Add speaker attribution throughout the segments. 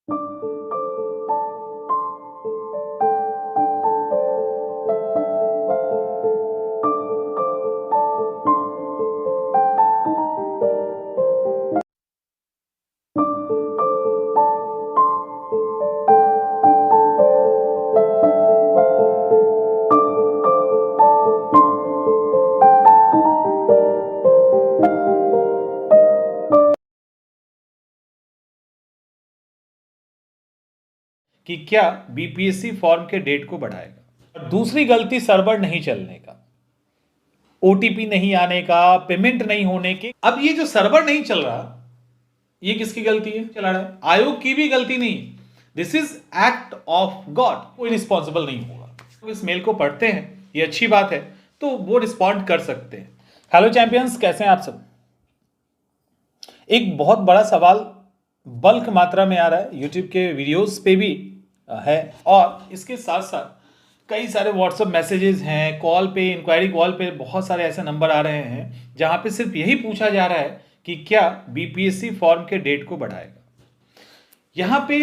Speaker 1: कि क्या BPSC form के डेट को बढ़ाएगा। और दूसरी गलती सर्वर नहीं चलने का, ओटीपी नहीं आने का, पेमेंट नहीं होने के। अब ये जो सर्वर नहीं चल रहा, ये किसकी गलती है? चला रहा है आयोग की भी गलती नहीं। This is act of God, कोई रिस्पॉन्सिबल नहीं होगा। तो इस मेल को पढ़ते हैं, ये अच्छी बात है, तो वो रिस्पॉन्ड कर सकते हैं। हेलो चैंपियंस, कैसे हैं आप सब? एक बहुत बड़ा सवाल बल्क मात्रा में आ रहा है, यूट्यूब के वीडियोस पे भी है, और इसके साथ साथ कई सारे व्हाट्सएप मैसेजेस हैं, कॉल पे, इंक्वायरी कॉल पे बहुत सारे ऐसे नंबर आ रहे हैं जहां पे सिर्फ यही पूछा जा रहा है कि क्या बीपीएससी फॉर्म के डेट को बढ़ाएगा। यहां पे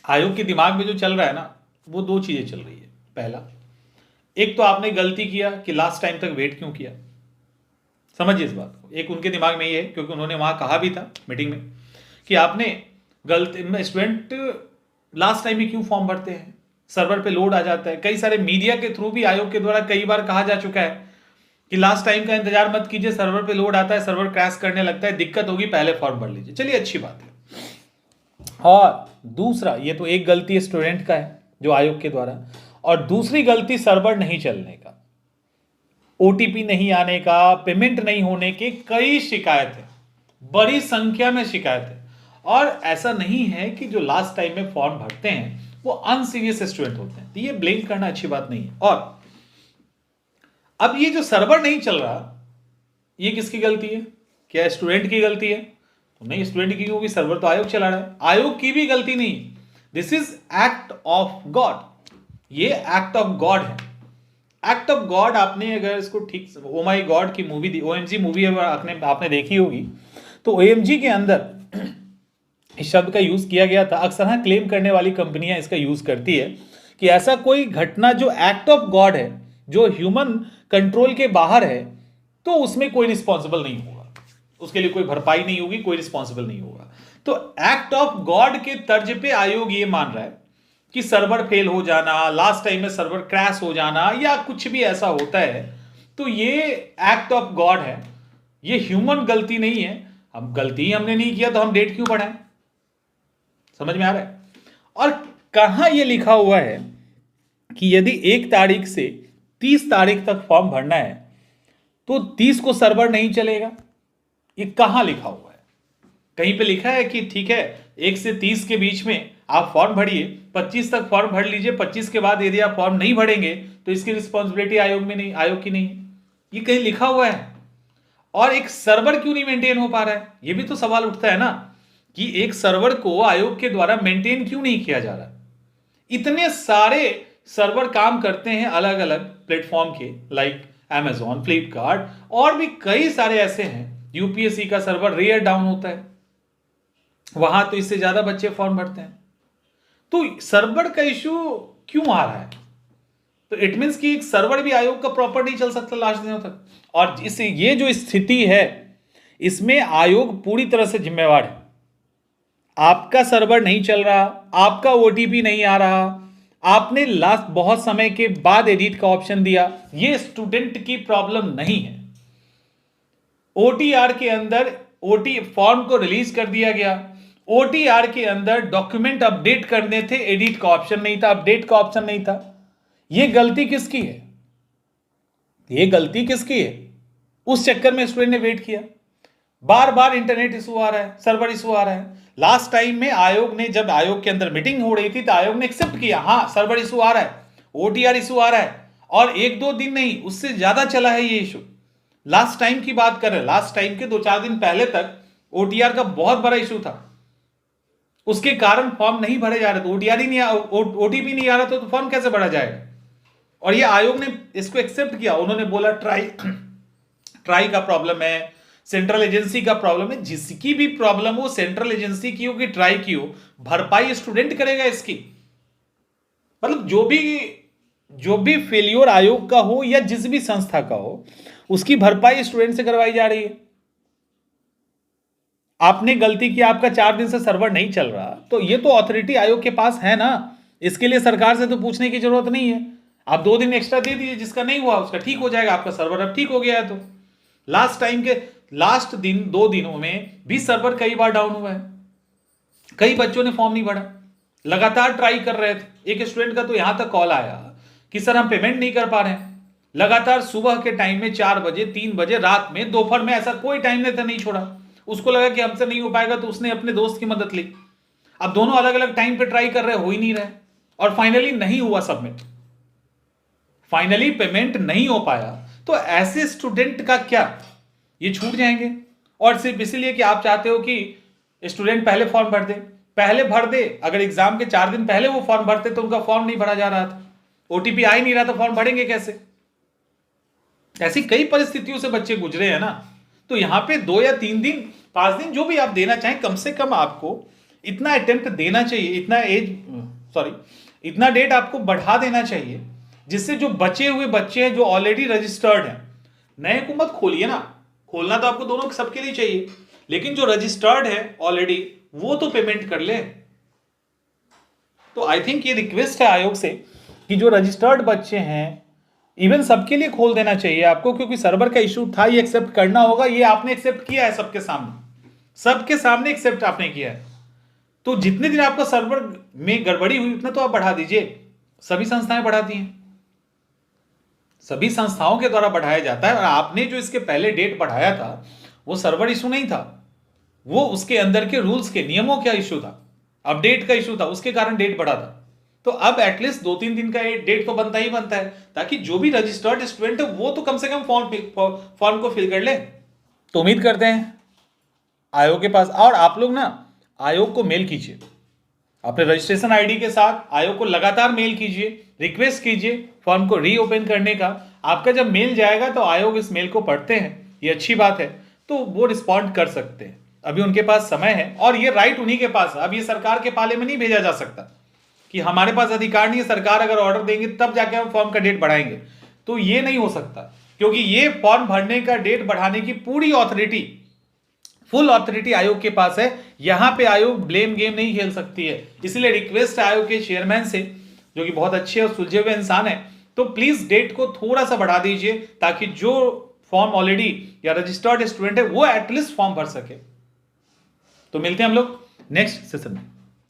Speaker 1: आयोग के दिमाग में जो चल रहा है ना, वो दो चीजें चल रही है। पहला, एक तो आपने गलती किया कि लास्ट टाइम तक वेट क्यों किया। समझिए इस बात को। एक उनके दिमाग में ये है, क्योंकि उन्होंने वहां कहा भी था मीटिंग में कि आपने गलती, स्टूडेंट लास्ट टाइम ही क्यों फॉर्म भरते हैं, सर्वर पे लोड आ जाता है। कई सारे मीडिया के थ्रू भी आयोग के द्वारा कई बार कहा जा चुका है कि लास्ट टाइम का इंतजार मत कीजिए, सर्वर पे लोड आता है, सर्वर क्रैश करने लगता है, दिक्कत होगी, पहले फॉर्म भर लीजिए। चलिए, अच्छी बात है। और दूसरा, ये तो एक गलती स्टूडेंट का है जो आयोग के द्वारा, और दूसरी गलती सर्वर नहीं चलने का, ओटीपी नहीं आने का, पेमेंट नहीं होने के कई शिकायत है, बड़ी संख्या में शिकायत है। और ऐसा नहीं है कि जो लास्ट टाइम में फॉर्म भरते हैं वो अनसीरियस स्टूडेंट होते हैं, तो ये ब्लेम करना अच्छी बात नहीं है। और अब ये जो सर्वर नहीं चल रहा, ये किसकी गलती है? क्या स्टूडेंट की गलती है? तो नहीं, स्टूडेंट की क्योंकि सर्वर तो आयोग चला रहा है। आयोग की भी गलती नहीं, this is act of God. ये एक्ट ऑफ गॉड है। एक्ट ऑफ गॉड, आपने अगर इसको ठीक, ओ माई गॉड की मूवी, ओएमजी मूवी आपने देखी होगी, तो ओएमजी के अंदर इस शब्द का यूज किया गया था। अक्सर हाँ, क्लेम करने वाली कंपनियां इसका यूज करती है कि ऐसा कोई घटना जो एक्ट ऑफ गॉड है, जो ह्यूमन कंट्रोल के बाहर है, तो उसमें कोई रिस्पॉन्सिबल नहीं होगा, उसके लिए कोई भरपाई नहीं होगी, कोई रिस्पॉन्सिबल नहीं होगा। तो एक्ट ऑफ गॉड के तर्ज पे आयोग ये मान रहा है कि सर्वर फेल हो जाना, लास्ट टाइम में सर्वर क्रैश हो जाना, या कुछ भी ऐसा होता है, तो ये एक्ट ऑफ गॉड है, ये ह्यूमन गलती नहीं है। हम गलती हमने नहीं किया तो हम डेट क्यों बढ़ाएं? समझ में आ रहा है? और कहां यह लिखा हुआ है कि यदि 1 तारीख से 30 तारीख तक फॉर्म भरना है तो 30 को सर्वर नहीं चलेगा? ये कहां लिखा हुआ है? कहीं पे लिखा है कि ठीक है, 1 से 30 के बीच में आप फॉर्म भरिए, 25 तक फॉर्म भर लीजिए, 25 के बाद यदि आप फॉर्म नहीं भरेंगे तो इसकी रिस्पॉन्सिबिलिटी आयोग की नहीं है? ये कहीं लिखा हुआ है? और एक सर्वर क्यों नहीं मेंटेन हो पा रहा है? ये भी तो सवाल उठता है ना, कि एक सर्वर को आयोग के द्वारा मेंटेन क्यों नहीं किया जा रहा? इतने सारे सर्वर काम करते हैं अलग अलग प्लेटफॉर्म के, लाइक Amazon, फ्लिपकार्ट, और भी कई सारे ऐसे हैं। यूपीएससी का सर्वर रेयर डाउन होता है, वहां तो इससे ज्यादा बच्चे फॉर्म भरते हैं। तो सर्वर का इश्यू क्यों आ रहा है? तो इट मीन्स कि एक सर्वर भी आयोग का प्रॉपर नहीं चल सकता लास्ट दिनों तक। और इससे ये जो स्थिति है, इसमें आयोग पूरी तरह से जिम्मेवार है। आपका सर्वर नहीं चल रहा, आपका ओटीपी नहीं आ रहा, आपने लास्ट बहुत समय के बाद एडिट का ऑप्शन दिया, ये स्टूडेंट की प्रॉब्लम नहीं है। ओटीआर के अंदर ओटी फॉर्म को रिलीज कर दिया गया, ओटीआर के अंदर डॉक्यूमेंट अपडेट करने थे, एडिट का ऑप्शन नहीं था, अपडेट का ऑप्शन नहीं था। ये गलती किसकी है? ये गलती किसकी है? उस चक्कर में स्टूडेंट ने वेट किया। बार बार इंटरनेट इशू आ रहा है, सर्वर इशू आ रहा है। लास्ट टाइम में आयोग ने, जब आयोग के अंदर मीटिंग हो रही थी, तो आयोग ने एक्सेप्ट किया, हाँ सर्वर इशू आ रहा है, ओटीआर इशू आ रहा है, और 1-2 दिन नहीं, उससे ज्यादा चला है ये इशू। लास्ट टाइम की बात कर रहे हैं, लास्ट टाइम के 2-4 दिन पहले तक ओटीआर का बहुत बड़ा इशू था, उसके कारण फॉर्म नहीं भरे जा रहे थे। ओटीआर ही नहीं, ओटीपी नहीं आ रहा था, तो फॉर्म कैसे भरा जाएगा? और ये आयोग ने इसको एक्सेप्ट किया। उन्होंने बोला ट्राई का प्रॉब्लम है, सेंट्रल एजेंसी का प्रॉब्लम है। जिसकी भी प्रॉब्लम हो, सेंट्रल एजेंसी की हो कि ट्राई की हो, भरपाई स्टूडेंट करेगा इसकी। मतलब जो भी फेलियर आयोग का हो या जिस भी संस्था का हो, उसकी भरपाई स्टूडेंट से करवाई जा रही है। आपने गलती की, आपका 4 दिन से सर्वर नहीं चल रहा, तो ये तो अथॉरिटी आयोग के पास है ना, इसके लिए सरकार से तो पूछने की जरूरत नहीं है। आप 2 दिन एक्स्ट्रा दे दीजिए, जिसका नहीं हुआ उसका ठीक हो जाएगा, आपका सर्वर अब ठीक हो गया है। तो लास्ट टाइम के लास्ट दिन 2 दिनों में भी सर्वर कई बार डाउन हुआ है, कई बच्चों ने फॉर्म नहीं भरा, लगातार ट्राई कर रहे थे। एक स्टूडेंट का तो यहां तक कॉल आया कि सर हम पेमेंट नहीं कर पा रहे हैं। लगातार सुबह के टाइम में 4 बजे, 3 बजे, रात में, दोपहर में, ऐसा कोई टाइम नहीं छोड़ा। उसको लगा कि हमसे नहीं हो पाएगा, तो उसने अपने दोस्त की मदद ली। अब दोनों अलग अलग टाइम पे ट्राई कर रहे, हो ही नहीं रहे, और फाइनली नहीं हुआ सबमिट, फाइनली पेमेंट नहीं हो पाया। तो ऐसे स्टूडेंट का क्या, ये छूट जाएंगे। और सिर्फ इसीलिए कि आप चाहते हो कि स्टूडेंट पहले फॉर्म भर दे, पहले भर दे। अगर एग्जाम के 4 दिन पहले वो फॉर्म भरते तो उनका फॉर्म नहीं भरा जा रहा था, ओटीपी आ ही नहीं रहा था, फॉर्म भरेंगे कैसे। ऐसी कई परिस्थितियों से बच्चे गुजरे हैं ना। तो यहां पे 2 या 3 दिन, 5 दिन, जो भी आप देना चाहें, कम से कम आपको इतना अटेम्प्ट देना चाहिए, इतना डेट आपको बढ़ा देना चाहिए, जिससे जो बचे हुए बच्चे हैं जो ऑलरेडी रजिस्टर्ड हैं, नए को मत खोलिए ना। खोलना तो आपको दोनों सबके लिए चाहिए, लेकिन जो रजिस्टर्ड है ऑलरेडी, वो तो पेमेंट कर ले। तो आई थिंक ये रिक्वेस्ट है आयोग से कि जो रजिस्टर्ड बच्चे हैं, इवन सबके लिए खोल देना चाहिए आपको, क्योंकि सर्वर का इशू था, ये एक्सेप्ट करना होगा। ये आपने एक्सेप्ट किया है सबके सामने एक्सेप्ट आपने किया है। तो जितने दिन आपका सर्वर में गड़बड़ी हुई, उतना तो आप बढ़ा दीजिए। सभी संस्थाएं बढ़ाती हैं, सभी संस्थाओं के द्वारा बढ़ाया जाता है। और आपने जो इसके पहले डेट बढ़ाया था, वो सर्वर इशू नहीं था, वो उसके अंदर के रूल्स के नियमों का इशू था, अपडेट का इशू था, उसके कारण डेट बढ़ा था। तो अब एटलीस्ट 2-3 दिन का डेट तो बनता ही बनता है, ताकि जो भी रजिस्टर्ड स्टूडेंट है वो तो कम से कम फॉर्म को फिल कर ले। तो उम्मीद करते हैं आयोग के पास, और आप लोग ना आयोग को मेल कीजिए, अपने रजिस्ट्रेशन आईडी के साथ आयोग को लगातार मेल कीजिए, रिक्वेस्ट कीजिए फॉर्म को रीओपन करने का। आपका जब मेल जाएगा तो आयोग इस मेल को पढ़ते हैं, ये अच्छी बात है, तो वो रिस्पॉन्ड कर सकते हैं। अभी उनके पास समय है, और ये राइट उन्हीं के पास है। अब ये सरकार के पाले में नहीं भेजा जा सकता कि हमारे पास अधिकार नहीं है, सरकार अगर ऑर्डर देंगे तब जाके हम फॉर्म का डेट बढ़ाएंगे, तो ये नहीं हो सकता। क्योंकि ये फॉर्म भरने का डेट बढ़ाने की पूरी ऑथोरिटी, फुल ऑथोरिटी आयोग के पास है। यहां पे आयोग ब्लेम गेम नहीं खेल सकती है। इसलिए रिक्वेस्ट है आयोग के चेयरमैन से, जो कि बहुत अच्छे और सुलझे हुए इंसान है, तो प्लीज डेट को थोड़ा सा बढ़ा दीजिए, ताकि जो फॉर्म ऑलरेडी या रजिस्टर्ड स्टूडेंट है वो एटलीस्ट फॉर्म भर सके। तो मिलते हैं हम लोग नेक्स्ट सेशन में।